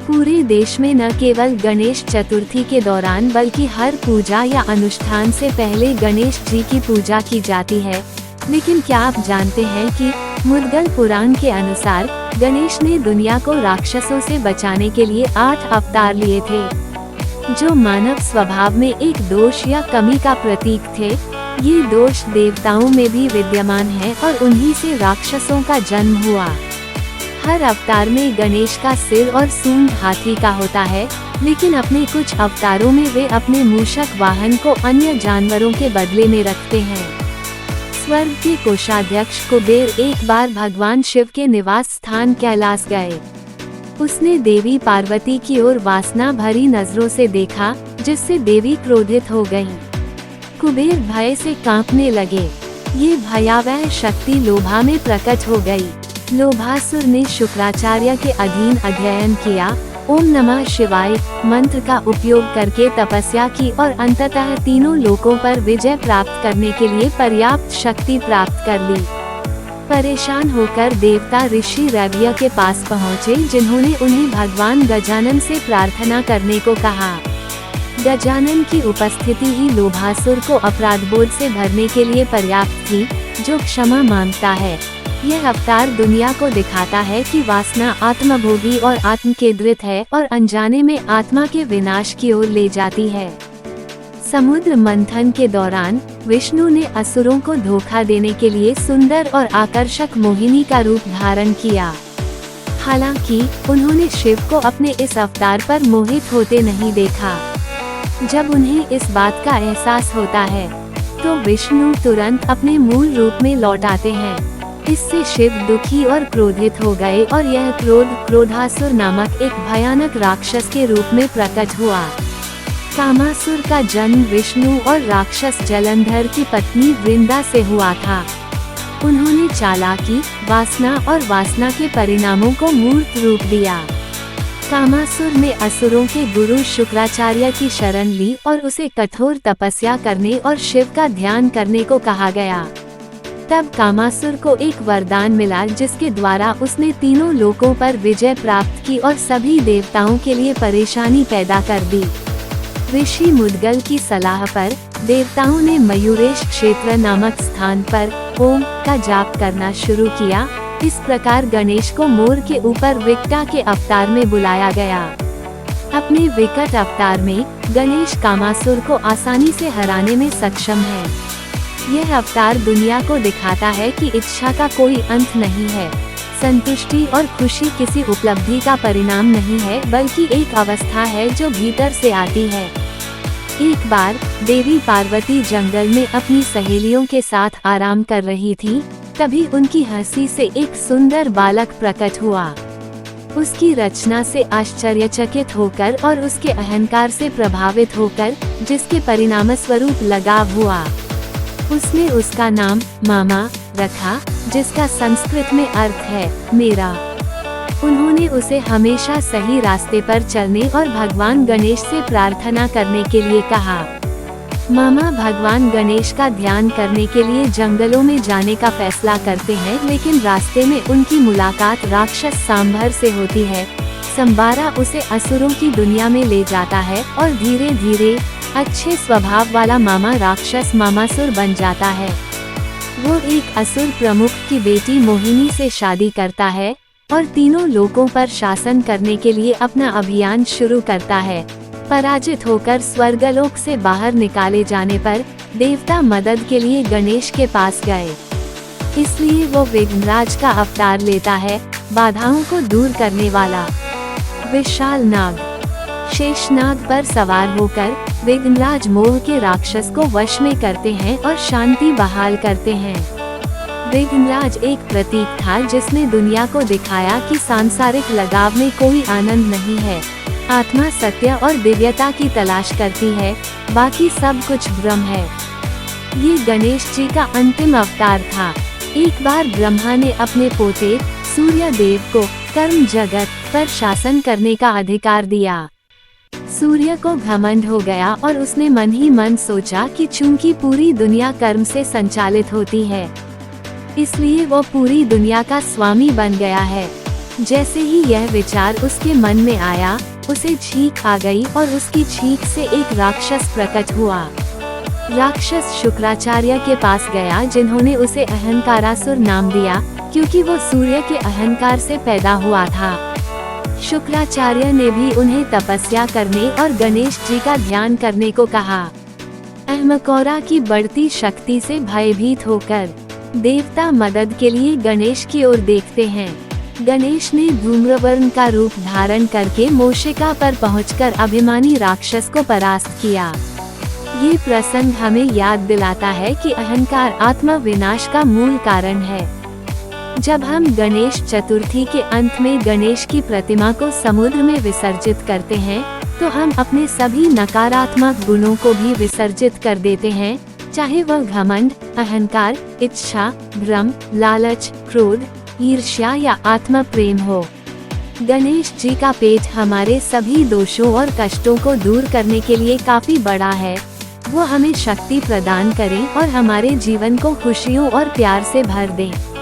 पूरे देश में न केवल गणेश चतुर्थी के दौरान बल्कि हर पूजा या अनुष्ठान से पहले गणेश जी की पूजा की जाती है। लेकिन क्या आप जानते हैं कि मुद्गल पुराण के अनुसार गणेश ने दुनिया को राक्षसों से बचाने के लिए 8 अवतार लिए थे, जो मानव स्वभाव में एक दोष या कमी का प्रतीक थे। ये दोष देवताओं में भी विद्यमान है और उन्हीं से राक्षसों का जन्म हुआ। हर अवतार में गणेश का सिर और सूंड हाथी का होता है, लेकिन अपने कुछ अवतारों में वे अपने मूषक वाहन को अन्य जानवरों के बदले में रखते हैं। स्वर्ग के कोषाध्यक्ष कुबेर एक बार भगवान शिव के निवास स्थान कैलाश गए। उसने देवी पार्वती की ओर वासना भरी नजरों से देखा, जिससे देवी क्रोधित हो गईं। कुबेर भय से कांपने लगे। ये भयावह शक्ति लोभा में प्रकट हो गई। लोभासुर ने शुक्राचार्य के अधीन अध्ययन किया, ओम नमः शिवाय मंत्र का उपयोग करके तपस्या की और अंततः तीनों लोकों पर विजय प्राप्त करने के लिए पर्याप्त शक्ति प्राप्त कर ली। परेशान होकर देवता ऋषि रैव्य के पास पहुँचे, जिन्होंने उन्हें भगवान गजानन से प्रार्थना करने को कहा। गजानन की उपस्थिति ही लोभासुर को अपराधबोध से भरने के लिए पर्याप्त थी, जो क्षमा मांगता है। यह अवतार दुनिया को दिखाता है कि वासना आत्मभोगी और आत्म केंद्रित है और अनजाने में आत्मा के विनाश की ओर ले जाती है। समुद्र मंथन के दौरान विष्णु ने असुरों को धोखा देने के लिए सुंदर और आकर्षक मोहिनी का रूप धारण किया। हालांकि उन्होंने शिव को अपने इस अवतार पर मोहित होते नहीं देखा। जब उन्हें इस बात का एहसास होता है, तो विष्णु तुरंत अपने मूल रूप में लौट आते हैं। इससे शिव दुखी और क्रोधित हो गए और यह क्रोधासुर नामक एक भयानक राक्षस के रूप में प्रकट हुआ। कामासुर का जन्म विष्णु और राक्षस जलंधर की पत्नी वृंदा से हुआ था। उन्होंने चालाकी, वासना और वासना के परिणामों को मूर्त रूप दिया। कामासुर ने असुरों के गुरु शुक्राचार्य की शरण ली और उसे कठोर तपस्या करने और शिव का ध्यान करने को कहा गया। तब कामासुर को एक वरदान मिला, जिसके द्वारा उसने तीनों लोकों पर विजय प्राप्त की और सभी देवताओं के लिए परेशानी पैदा कर दी। ऋषि मुद्गल की सलाह पर देवताओं ने मयूरेश क्षेत्र नामक स्थान पर ओम का जाप करना शुरू किया। इस प्रकार गणेश को मोर के ऊपर विकटा के अवतार में बुलाया गया। अपने विकट अवतार में गणेश कामासुर को आसानी से हराने में सक्षम है। यह अवतार दुनिया को दिखाता है कि इच्छा का कोई अंत नहीं है। संतुष्टि और खुशी किसी उपलब्धि का परिणाम नहीं है, बल्कि एक अवस्था है जो भीतर से आती है। एक बार देवी पार्वती जंगल में अपनी सहेलियों के साथ आराम कर रही थी। तभी उनकी हंसी से एक सुंदर बालक प्रकट हुआ। उसकी रचना से आश्चर्यचकित होकर और उसके अहंकार से प्रभावित होकर, जिसके परिणामस्वरूप लगाव हुआ, उसने उसका नाम मामा रखा, जिसका संस्कृत में अर्थ है मेरा। उन्होंने उसे हमेशा सही रास्ते पर चलने और भगवान गणेश से प्रार्थना करने के लिए कहा। मामा भगवान गणेश का ध्यान करने के लिए जंगलों में जाने का फैसला करते हैं, लेकिन रास्ते में उनकी मुलाकात राक्षस सांभर से होती है। संबारा उसे असुरों की दुनिया में ले जाता है और धीरे धीरे अच्छे स्वभाव वाला मामा राक्षस मामासुर बन जाता है। वो एक असुर प्रमुख की बेटी मोहिनी से शादी करता है और तीनों लोकों पर शासन करने के लिए अपना अभियान शुरू करता है। पराजित होकर स्वर्गलोक से बाहर निकाले जाने पर देवता मदद के लिए गणेश के पास गए। इसलिए वो विघ्नराज का अवतार लेता है, बाधाओं को दूर करने वाला। विशाल नाग शेषनाग पर सवार होकर विघ्नराज मोह के राक्षस को वश में करते हैं और शांति बहाल करते हैं। विघ्नराज एक प्रतीक था, जिसने दुनिया को दिखाया कि सांसारिक लगाव में कोई आनंद नहीं है। आत्मा सत्य और दिव्यता की तलाश करती है, बाकी सब कुछ भ्रम है। ये गणेश जी का अंतिम अवतार था। एक बार ब्रह्मा ने अपने पोते सूर्य देव को कर्म जगत पर शासन करने का अधिकार दिया। सूर्य को घमंड हो गया और उसने मन ही मन सोचा कि चूंकि पूरी दुनिया कर्म से संचालित होती है, इसलिए वो पूरी दुनिया का स्वामी बन गया है। जैसे ही यह विचार उसके मन में आया, उसे छींक आ गई और उसकी छींक से एक राक्षस प्रकट हुआ। राक्षस शुक्राचार्य के पास गया, जिन्होंने उसे अहंकारासुर नाम दिया, क्योंकि वो सूर्य के अहंकार से पैदा हुआ था। शुक्राचार्य ने भी उन्हें तपस्या करने और गणेश जी का ध्यान करने को कहा। अहमकोरा की बढ़ती शक्ति से भयभीत होकर देवता मदद के लिए गणेश की ओर देखते हैं। गणेश ने धूम्रवर्ण का रूप धारण करके मूषिका पर पहुंचकर अभिमानी राक्षस को परास्त किया। ये प्रसंग हमें याद दिलाता है कि अहंकार आत्मा विनाश का मूल कारण है। जब हम गणेश चतुर्थी के अंत में गणेश की प्रतिमा को समुद्र में विसर्जित करते हैं, तो हम अपने सभी नकारात्मक गुणों को भी विसर्जित कर देते हैं, चाहे वह घमंड, अहंकार, इच्छा, भ्रम, लालच, क्रोध, ईर्ष्या या आत्म प्रेम हो। गणेश जी का पेट हमारे सभी दोषों और कष्टों को दूर करने के लिए काफी बड़ा है। वो हमें शक्ति प्रदान करें और हमारे जीवन को खुशियों और प्यार से भर दें।